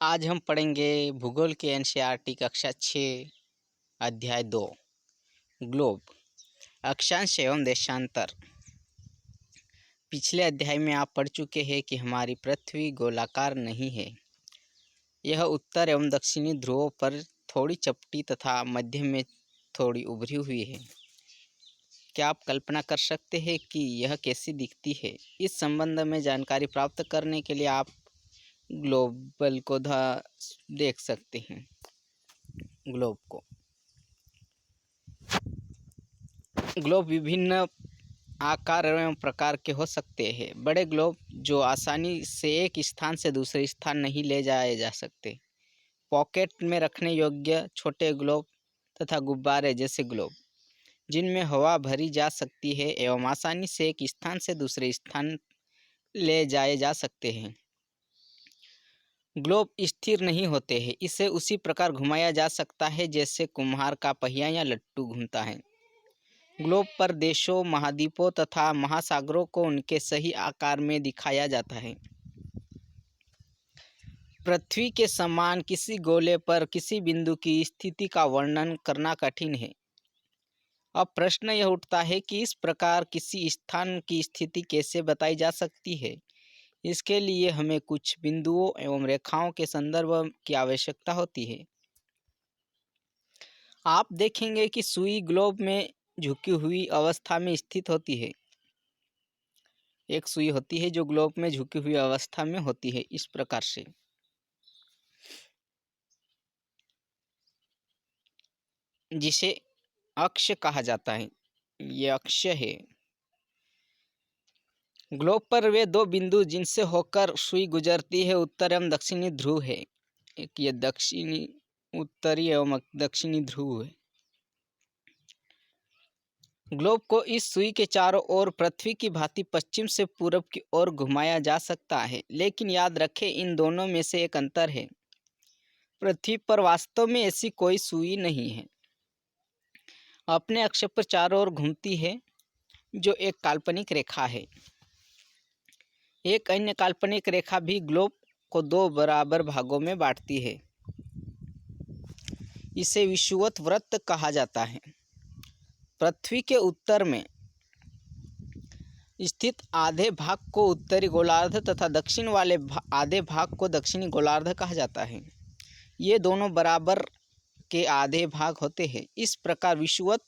आज हम पढ़ेंगे भूगोल के एनसीईआरटी कक्षा 6 अध्याय 2 ग्लोब अक्षांश एवं देशांतर। पिछले अध्याय में आप पढ़ चुके हैं कि हमारी पृथ्वी गोलाकार नहीं है। यह उत्तर एवं दक्षिणी ध्रुवों पर थोड़ी चपटी तथा मध्य में थोड़ी उभरी हुई है। क्या आप कल्पना कर सकते हैं कि यह कैसी दिखती है? इस संबंध में जानकारी प्राप्त करने के लिए आप ग्लोबल को देख सकते हैं। ग्लोब विभिन्न आकार एवं प्रकार के हो सकते हैं। बड़े ग्लोब जो आसानी से एक स्थान से दूसरे स्थान नहीं ले जाए जा सकते, पॉकेट में रखने योग्य छोटे ग्लोब तथा गुब्बारे जैसे ग्लोब जिनमें हवा भरी जा सकती है एवं आसानी से एक स्थान से दूसरे स्थान ले जाए जा सकते हैं। ग्लोब स्थिर नहीं होते हैं, इसे उसी प्रकार घुमाया जा सकता है जैसे कुम्हार का पहिया या लट्टू घूमता है। ग्लोब पर देशों, महाद्वीपों तथा महासागरों को उनके सही आकार में दिखाया जाता है। पृथ्वी के समान किसी गोले पर किसी बिंदु की स्थिति का वर्णन करना कठिन है। अब प्रश्न यह उठता है कि इस प्रकार किसी स्थान की स्थिति कैसे बताई जा सकती है। इसके लिए हमें कुछ बिंदुओं एवं रेखाओं के संदर्भ की आवश्यकता होती है। आप देखेंगे कि सुई ग्लोब में झुकी हुई अवस्था में स्थित होती है। एक सुई होती है जो ग्लोब में झुकी हुई अवस्था में होती है, इस प्रकार से। जिसे अक्ष कहा जाता है। ये अक्ष है। ग्लोब पर वे दो बिंदु जिनसे होकर सुई गुजरती है उत्तर एवं दक्षिणी ध्रुव है। एक ये दक्षिणी उत्तरी एवं दक्षिणी ध्रुव है। ग्लोब को इस सुई के चारों ओर पृथ्वी की भांति पश्चिम से पूरब की ओर घुमाया जा सकता है, लेकिन याद रखें इन दोनों में से एक अंतर है। पृथ्वी पर वास्तव में ऐसी कोई सुई नहीं है। अपने अक्ष पर चारों ओर घूमती है, जो एक काल्पनिक रेखा है। एक अन्य काल्पनिक रेखा भी ग्लोब को दो बराबर भागों में बांटती है। इसे विषुवत वृत्त कहा जाता है। पृथ्वी के उत्तर में स्थित आधे भाग को उत्तरी गोलार्ध तथा दक्षिण वाले आधे भाग को दक्षिणी गोलार्ध कहा जाता है। ये दोनों बराबर के आधे भाग होते हैं। इस प्रकार विषुवत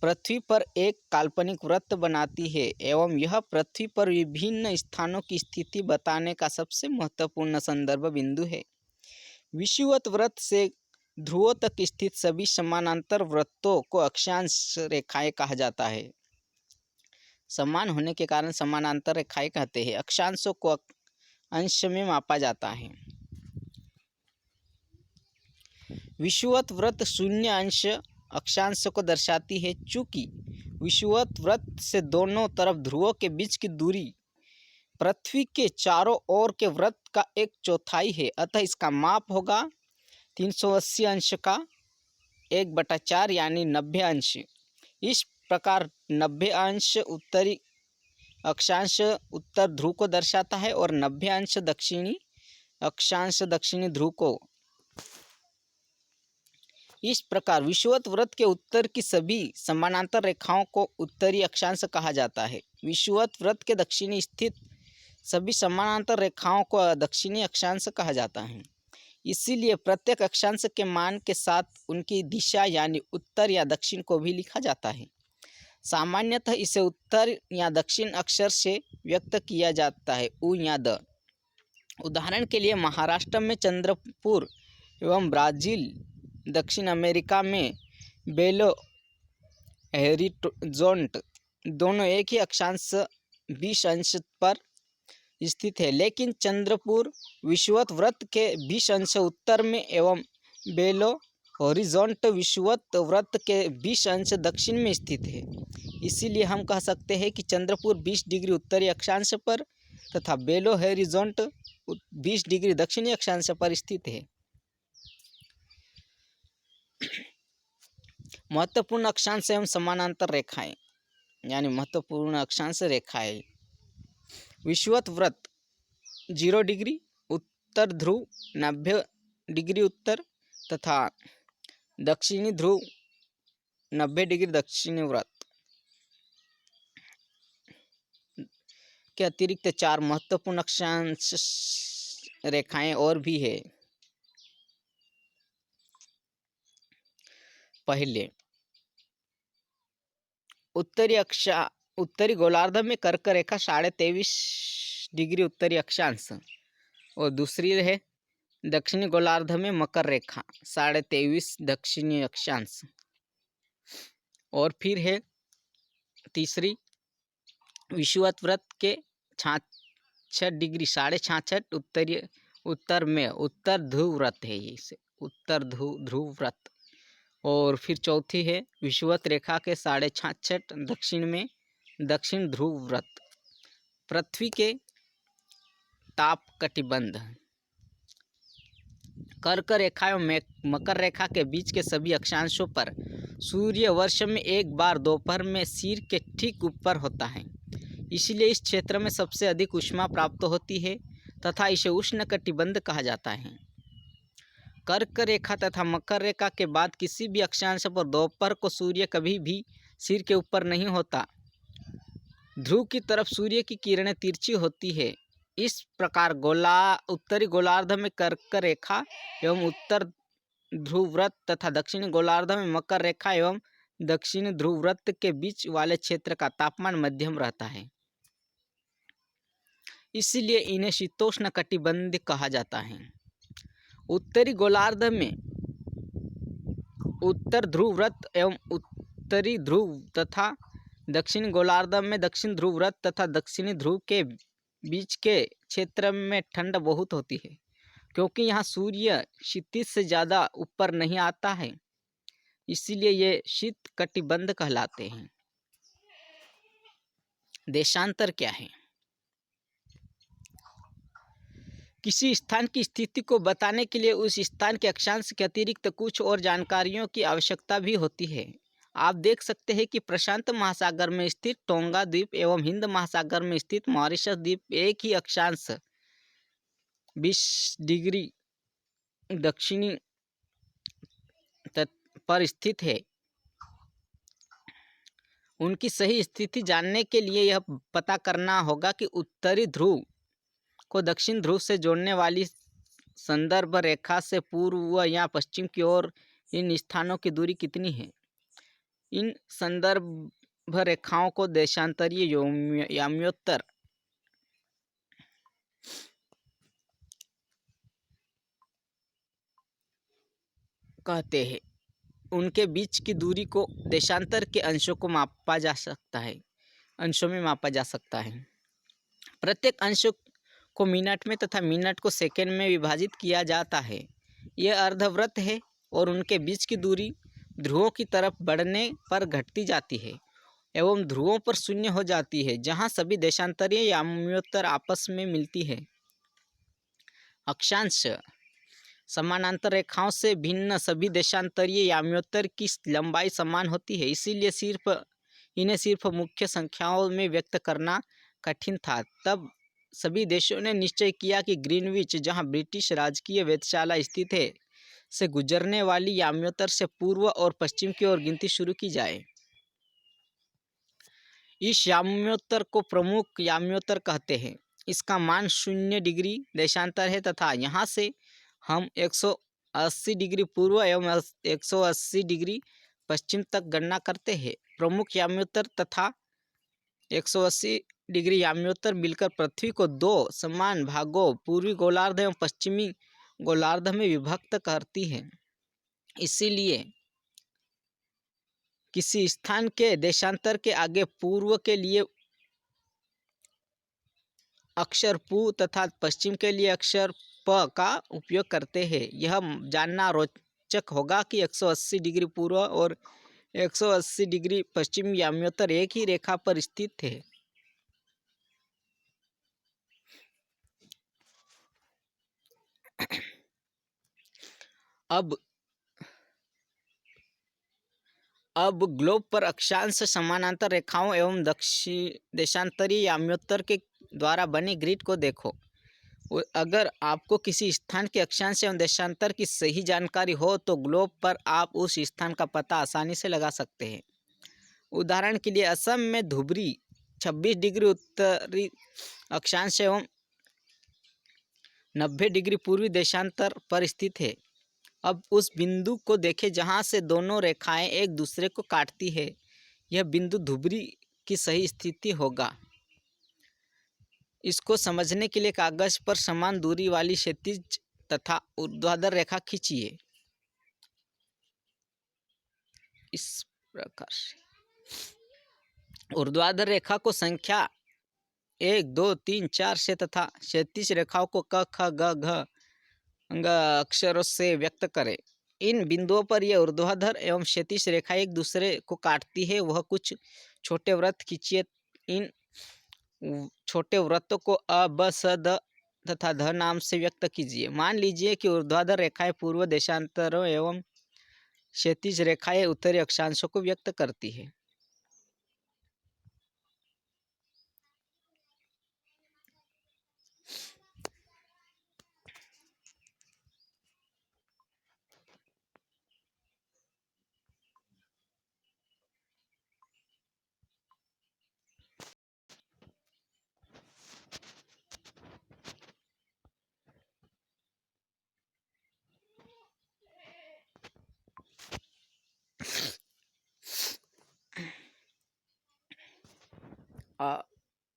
पृथ्वी पर एक काल्पनिक वृत्त बनाती है एवं यह पृथ्वी पर विभिन्न स्थानों की स्थिति बताने का सबसे महत्वपूर्ण संदर्भ बिंदु है। विषुवत वृत्त से ध्रुवों तक स्थित सभी समानांतर वृत्तों को अक्षांश रेखाएं कहा जाता है। समान होने के कारण समानांतर रेखाएं कहते हैं। अक्षांशों को अंश में मापा जाता है। विषुवत वृत्त शून्य अंश अक्षांश को दर्शाती है। चूंकि विषुवत वृत्त से दोनों तरफ ध्रुवों के बीच की दूरी पृथ्वी के चारों ओर के वृत्त का 1/4 है, अतः इसका माप होगा 380 अंश का 1/4 यानी 90 अंश। इस प्रकार 90 अंश उत्तरी अक्षांश उत्तर ध्रुव को दर्शाता है और 90 अंश दक्षिणी अक्षांश दक्षिणी ध्रुव को। इस प्रकार विषुवत वृत्त के उत्तर की सभी समानांतर रेखाओं को उत्तरी अक्षांश कहा जाता है। विषुवत वृत्त के दक्षिणी स्थित सभी समानांतर रेखाओं को दक्षिणी अक्षांश कहा जाता है। इसीलिए प्रत्येक अक्षांश के मान के साथ उनकी दिशा यानी उत्तर या दक्षिण को भी लिखा जाता है। सामान्यतः इसे उत्तर या दक्षिण अक्षर से व्यक्त किया जाता है, उ या द। उदाहरण के लिए महाराष्ट्र में चंद्रपुर एवं ब्राज़ील, दक्षिण अमेरिका में बेलो होरिज़ोंट दोनों एक ही अक्षांश 20 अंश पर स्थित है, लेकिन चंद्रपुर विषुवत वृत्त के 20 अंश उत्तर में एवं बेलो होरिज़ोंट विषुवत वृत्त के 20 अंश दक्षिण में स्थित है। इसीलिए हम कह सकते हैं कि चंद्रपुर 20 डिग्री उत्तरी अक्षांश पर तथा बेलो होरिज़ोंट 20 डिग्री दक्षिणी अक्षांश पर स्थित है। महत्वपूर्ण अक्षांश एवं समानांतर रेखाएं यानी महत्वपूर्ण अक्षांश रेखाएं। विषुवत वृत्त 0 डिग्री उत्तर ध्रुव 90 डिग्री उत्तर तथा दक्षिणी ध्रुव 90 डिग्री दक्षिणी व्रत के अतिरिक्त 4 महत्वपूर्ण अक्षांश रेखाएं और भी है। पहले, उत्तरी गोलार्ध में कर्क रेखा 23.5 डिग्री उत्तरी अक्षांश, और दूसरी है दक्षिणी गोलार्ध में मकर रेखा 23.5 दक्षिणी अक्षांश, और फिर है तीसरी विषुवत व्रत के 66 डिग्री 66.5 उत्तर में उत्तर ध्रुव व्रत है, ये उत्तर ध्रुव व्रत। और फिर चौथी है विषुवत रेखा के 66.5 दक्षिण में दक्षिण ध्रुव व्रत। पृथ्वी के ताप कटिबंध कर्क रेखा एवं मकर रेखा के बीच के सभी अक्षांशों पर सूर्य वर्ष में एक बार दोपहर में सिर के ठीक ऊपर होता है, इसलिए इस क्षेत्र में सबसे अधिक ऊष्मा प्राप्त होती है तथा इसे उष्ण कटिबंध कहा जाता है। कर्क रेखा तथा मकर रेखा के बाद किसी भी अक्षांश पर दोपहर को सूर्य कभी भी सिर के ऊपर नहीं होता। ध्रुव की तरफ सूर्य की किरणें तिरछी होती है। इस प्रकार उत्तरी गोलार्ध में कर्क रेखा एवं उत्तर ध्रुव व्रत तथा दक्षिणी गोलार्ध में मकर रेखा एवं दक्षिणी ध्रुव व्रत के बीच वाले क्षेत्र का तापमान मध्यम रहता है, इसलिए इन्हें शीतोष्ण कटिबंध कहा जाता है। उत्तरी गोलार्ध में उत्तर ध्रुव व्रत एवं उत्तरी ध्रुव तथा दक्षिणी गोलार्ध में दक्षिण ध्रुव व्रत तथा दक्षिणी ध्रुव के बीच के क्षेत्र में ठंड बहुत होती है, क्योंकि यहाँ सूर्य क्षितिज से ज़्यादा ऊपर नहीं आता है, इसीलिए ये शीत कटिबंध कहलाते हैं। देशांतर क्या है? किसी स्थान की स्थिति को बताने के लिए उस स्थान के अक्षांश के अतिरिक्त कुछ और जानकारियों की आवश्यकता भी होती है। आप देख सकते हैं कि प्रशांत महासागर में स्थित टोंगा द्वीप एवं हिंद महासागर में स्थित मॉरिशस द्वीप एक ही अक्षांश 20 डिग्री दक्षिणी पर स्थित है। उनकी सही स्थिति जानने के लिए यह पता करना होगा कि उत्तरी ध्रुव को दक्षिण ध्रुव से जोड़ने वाली संदर्भ रेखा से पूर्व या पश्चिम की ओर इन स्थानों की दूरी कितनी है। इन संदर्भ रेखाओं को देशांतरीय याम्योत्तर कहते हैं। उनके बीच की दूरी को देशांतर के अंशों में मापा जा सकता है। प्रत्येक अंश को मिनट में तथा मिनट को सेकंड में विभाजित किया जाता है। यह अर्धवृत्त है और उनके बीच की दूरी ध्रुवों की तरफ बढ़ने पर घटती जाती है एवं ध्रुवों पर शून्य हो जाती है, जहां सभी देशांतरीय याम्योत्तर आपस में मिलती है। अक्षांश समानांतर रेखाओं से भिन्न सभी देशांतरीय याम्योत्तर की लंबाई समान होती है, इसीलिए इन्हें सिर्फ मुख्य संख्याओं में व्यक्त करना कठिन था। तब सभी देशों ने निश्चय किया कि ग्रीनविच, जहां ब्रिटिश राजकीय वेधशाला स्थित है, से गुजरने वाली याम्योत्तर से पूर्व और पश्चिम की ओर गिनती शुरू की जाए। इस याम्योत्तर को प्रमुख याम्योत्तर कहते हैं। इसका मान 0 डिग्री देशांतर है तथा यहाँ से हम 180 डिग्री पूर्व एवं 180 डिग्री पश्चिम तक गणना करते हैं। प्रमुख याम्योत्तर तथा 180 डिग्री याम्योत्तर मिलकर पृथ्वी को 2 समान भागों पूर्वी गोलार्ध एवं पश्चिमी गोलार्ध में विभक्त करती है। इसीलिए किसी स्थान के देशांतर के आगे पूर्व के लिए अक्षर पु तथा पश्चिम के लिए अक्षर प का उपयोग करते हैं। यह जानना रोचक होगा कि 180 डिग्री पूर्व और 180 डिग्री पश्चिम याम्योत्तर एक ही रेखा पर स्थित है। अब ग्लोब पर अक्षांश समानांतर रेखाओं एवं देशांतरीय याम्योत्तर के द्वारा बने ग्रिड को देखो। और अगर आपको किसी स्थान के अक्षांश एवं देशांतर की सही जानकारी हो तो ग्लोब पर आप उस स्थान का पता आसानी से लगा सकते हैं। उदाहरण के लिए असम में धुबरी 26 डिग्री उत्तरी अक्षांश एवं 90 डिग्री पूर्वी देशांतर पर स्थित है। अब उस बिंदु को देखें जहाँ से दोनों रेखाएं एक दूसरे को काटती है। यह बिंदु धुबरी की सही स्थिति होगा। इसको समझने के लिए कागज पर समान दूरी वाली क्षैतिज तथा ऊर्ध्वाधर रेखा खींचिए। इस प्रकार से ऊर्ध्वाधर रेखा को संख्या 1, 2, 3, 4 से तथा क्षैतिज रेखाओं को क, ख, ग, घ अंग अक्षरों से व्यक्त करें। इन बिंदुओं पर यह ऊर्ध्वाधर एवं क्षैतिज रेखा एक दूसरे को काटती है। वह कुछ छोटे वृत्त खींचिए। इन छोटे वृत्तों को अ, ब, स, द तथा ध नाम से व्यक्त कीजिए। मान लीजिए कि ऊर्ध्वाधर रेखाएं पूर्व देशांतरों एवं क्षैतिज रेखाएं उत्तरी अक्षांशों को व्यक्त करती है।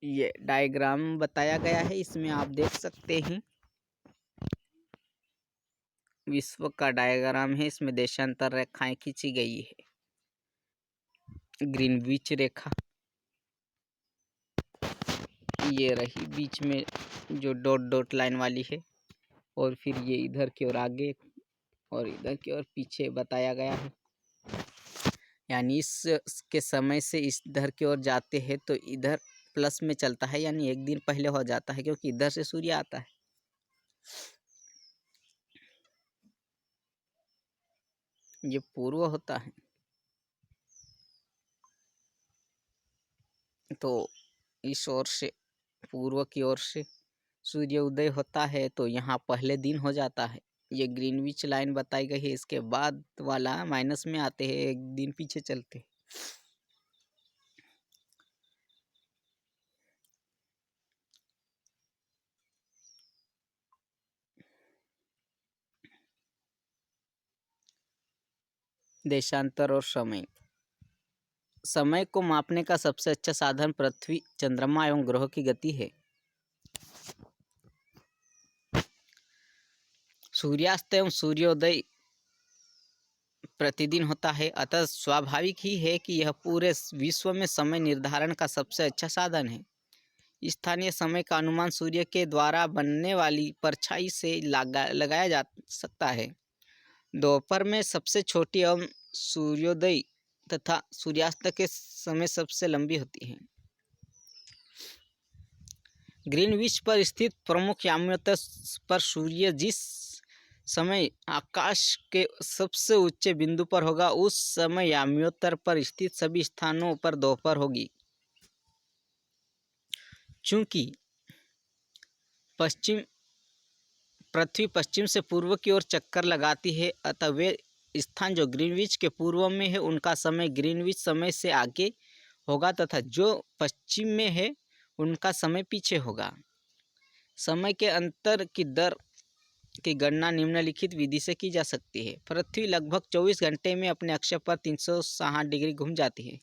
ये डायग्राम बताया गया है, इसमें आप देख सकते हैं विश्व का डायग्राम है। इसमें देशांतर रेखाएं खींची गई है। ग्रीनविच रेखा ये रही, बीच में जो डॉट डॉट लाइन वाली है, और फिर ये इधर की ओर आगे और इधर की ओर पीछे बताया गया है। यानी इसके समय से इधर की ओर जाते हैं तो इधर प्लस में चलता है, यानी एक दिन पहले हो जाता है, क्योंकि इधर से सूर्य आता है। ये पूर्व होता है। तो इस ओर से पूर्व की ओर से सूर्य उदय होता है तो यहाँ पहले दिन हो जाता है। ये ग्रीनविच लाइन बताई गई है। इसके बाद वाला माइनस में आते हैं, एक दिन पीछे चलते हैं। देशांतर और समय। समय को मापने का सबसे अच्छा साधन पृथ्वी, चंद्रमा एवं ग्रहों की गति है। सूर्यास्त एवं सूर्योदय प्रतिदिन होता है, अतः स्वाभाविक ही है कि यह पूरे विश्व में समय निर्धारण का सबसे अच्छा साधन है। स्थानीय समय का अनुमान सूर्य के द्वारा बनने वाली परछाई से लगाया जा सकता है। दोपहर में सबसे छोटी एवं सूर्योदय तथा सूर्यास्त के समय सबसे लंबी होती है। ग्रीनविच पर स्थित प्रमुख याम्योत्तर पर सूर्य जिस समय आकाश के सबसे ऊंचे बिंदु पर होगा, उस समय याम्योत्तर पर स्थित सभी स्थानों पर दोपहर होगी। चूंकि पृथ्वी पश्चिम से पूर्व की ओर चक्कर लगाती है, अतः वे स्थान जो ग्रीनविच के पूर्व में है उनका समय ग्रीनविच समय से आगे होगा तथा जो पश्चिम में है उनका समय पीछे होगा। समय के अंतर की दर की गणना निम्नलिखित विधि से की जा सकती है। पृथ्वी लगभग 24 घंटे में अपने अक्ष पर 360 डिग्री घूम जाती है,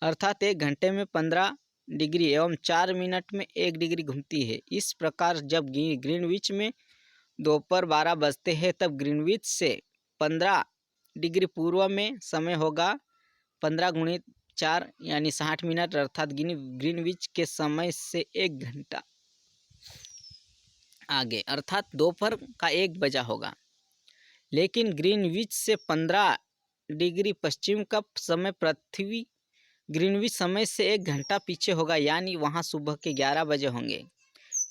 अर्थात 1 घंटे में 15 डिग्री एवं 4 मिनट में 1 डिग्री घूमती है। इस प्रकार जब ग्रीनविच में दोपहर 12 बजते हैं तब ग्रीनविच से 15 डिग्री पूर्व में समय होगा 15 गुणित 4 यानी 60 मिनट, अर्थात ग्रीनविच के समय से 1 घंटा आगे, अर्थात दोपहर का 1 बजा होगा। लेकिन ग्रीनविच से 15 डिग्री पश्चिम का समय पृथ्वी ग्रीनविच समय से 1 घंटा पीछे होगा, यानी वहाँ सुबह के 11 बजे होंगे।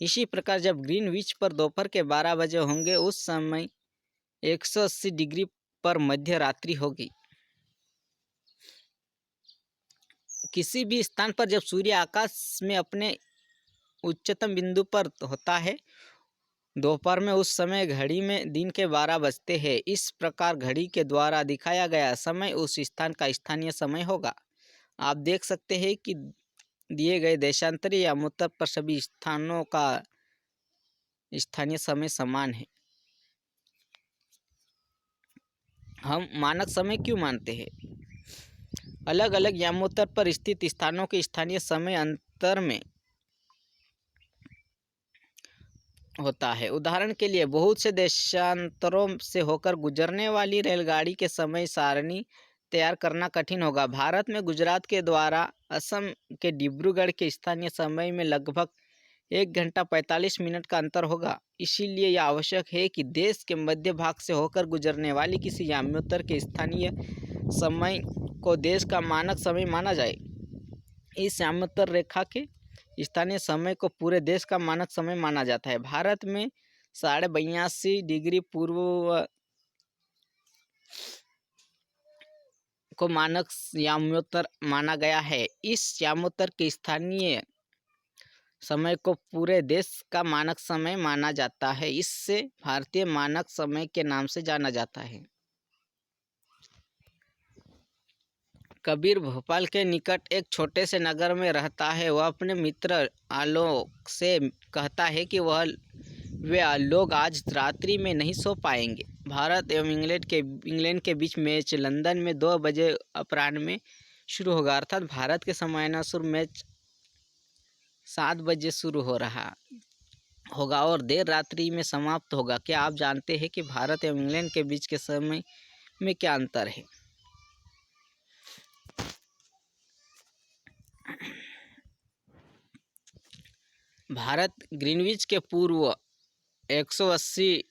इसी प्रकार जब ग्रीनविच पर दोपहर के 12 बजे होंगे उस समय 180 डिग्री पर मध्य रात्रि होगी। किसी भी स्थान पर जब सूर्य आकाश में अपने उच्चतम बिंदु पर होता है दोपहर में उस समय घड़ी में दिन के 12 बजते हैं। इस प्रकार घड़ी के द्वारा दिखाया गया समय उस स्थान का स्थानीय समय होगा। आप देख सकते हैं कि दिए गए देशांतरी या यामोत्तर पर सभी स्थानों का स्थानीय समय समान है। हम मानक समय क्यों मानते हैं? अलग अलग यामोत्तर पर स्थित स्थानों के स्थानीय समय अंतर में होता है। उदाहरण के लिए बहुत से देशांतरों से होकर गुजरने वाली रेलगाड़ी के समय सारणी तैयार करना कठिन होगा। भारत में गुजरात के द्वारा असम के डिब्रूगढ़ के स्थानीय समय में लगभग 1 घंटा 45 मिनट का अंतर होगा। इसीलिए यह आवश्यक है कि देश के मध्य भाग से होकर गुजरने वाली किसी यामोत्तर के स्थानीय समय को देश का मानक समय माना जाए। इस यामोत्तर रेखा के स्थानीय समय को पूरे देश का मानक समय माना जाता है। भारत में 82.5 डिग्री पूर्व को मानक यामोत्तर माना गया है। इस यामोत्तर के स्थानीय समय को पूरे देश का मानक समय माना जाता है। इससे भारतीय मानक समय के नाम से जाना जाता है। कबीर भोपाल के निकट एक छोटे से नगर में रहता है। वह अपने मित्र आलोक से कहता है कि वे लोग आज रात्रि में नहीं सो पाएंगे। भारत एवं इंग्लैंड के बीच मैच लंदन में 2 बजे अपराह्न में शुरू होगा, अर्थात भारत के समयानुसार मैच 7 बजे शुरू हो रहा होगा और देर रात्रि में समाप्त होगा। क्या आप जानते हैं कि भारत एवं इंग्लैंड के बीच के समय में क्या अंतर है? भारत ग्रीनविच के पूर्व 180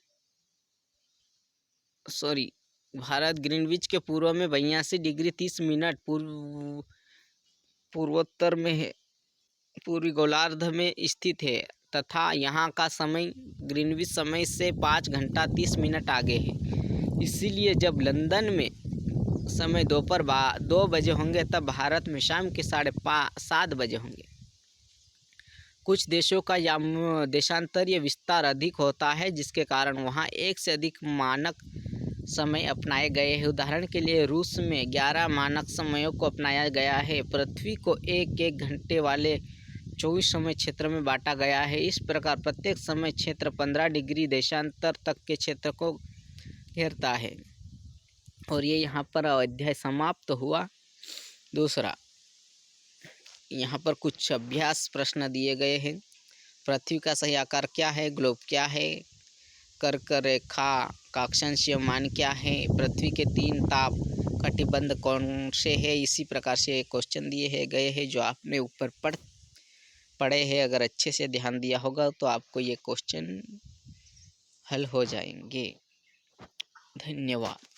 भारत ग्रीनविच के पूर्व में 82 डिग्री 30 मिनट पूर्वोत्तर में है, पूर्वी गोलार्ध में स्थित है तथा यहाँ का समय ग्रीनविच समय से 5 घंटा 30 मिनट आगे है। इसीलिए जब लंदन में समय दोपहर 2 बजे होंगे तब भारत में शाम के 7:30 बजे होंगे। कुछ देशों का देशांतरीय विस्तार अधिक होता है, जिसके कारण वहाँ एक से अधिक मानक समय अपनाए गए हैं। उदाहरण के लिए रूस में 11 मानक समयों को अपनाया गया है। पृथ्वी को एक घंटे वाले 24 समय क्षेत्र में बांटा गया है। इस प्रकार प्रत्येक समय क्षेत्र 15 डिग्री देशांतर तक के क्षेत्र को घेरता है। और ये यहाँ पर अध्याय समाप्त हुआ। दूसरा, यहाँ पर कुछ अभ्यास प्रश्न दिए गए हैं। पृथ्वी का सही आकार क्या है? ग्लोब क्या है? कर्क रेखा का अक्षांशीय मान क्या है? पृथ्वी के 3 ताप कटिबंध कौन से है? इसी प्रकार से क्वेश्चन दिए गए हैं जो आपने ऊपर पढ़े हैं। अगर अच्छे से ध्यान दिया होगा तो आपको ये क्वेश्चन हल हो जाएंगे। धन्यवाद।